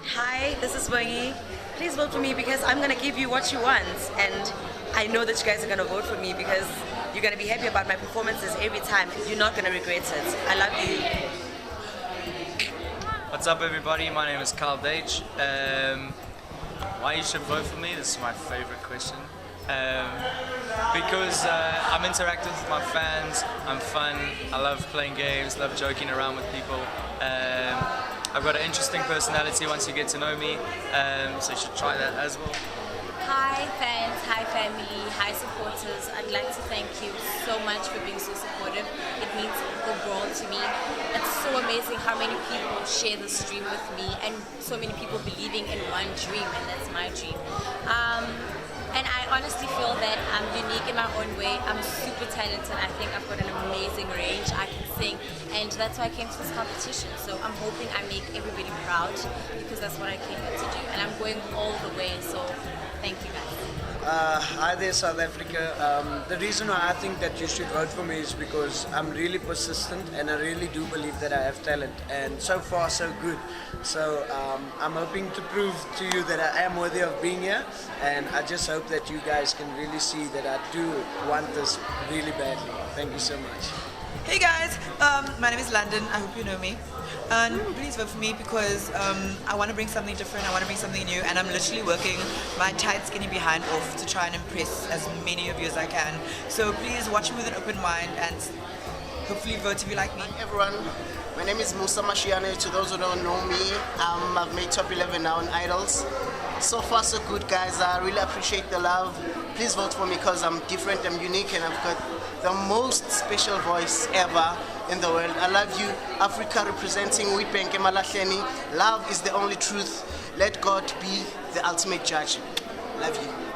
Hi, this is Wangi. Please vote for me because I'm going to give you what you want. And I know that you guys are going to vote for me because you're going to be happy about my performances every time. You're not going to regret it. I love you. What's up, everybody? My name is Carl Deitch. Why you should vote for me? This is my favorite question. Because I'm interactive with my fans, I'm fun, I love playing games, love joking around with people. I've got an interesting personality once you get to know me, so you should try that as well. Hi fans, hi family, hi supporters. I'd like to thank you so much for being so supportive. It means the world to me. It's so amazing how many people share this dream with me and so many people believing in one dream, and that's my dream. And I honestly feel that I'm unique in my own way. I'm super talented. I think I've got an amazing range. I can sing, and that's why I came to this competition. So I'm hoping I make everybody proud because that's what I came here to do. And I'm going all the way, so thank you guys. Hi there, South Africa. The reason why I think that you should vote for me is because I'm really persistent and I really do believe that I have talent, and so far so good. So I'm hoping to prove to you that I am worthy of being here, and I just hope that you guys can really see that I do want this really badly. Thank you so much. Hey guys, my name is London. I hope you know me. And please vote for me because I want to bring something different, I want to bring something new, and I'm literally working my tight skinny behind off to try and impress as many of you as I can. So please watch me with an open mind and hopefully vote if you like me. Hi everyone, my name is Musa Mashiane. To those who don't know me, I've made top 11 now on Idols. So far so good, guys. I really appreciate the love. Please vote for me because I'm different, I'm unique, and I've got the most special voice ever in the world. I love you, Africa representing Witbank Emalahleni. Love is the only truth. Let God be the ultimate judge. Love you.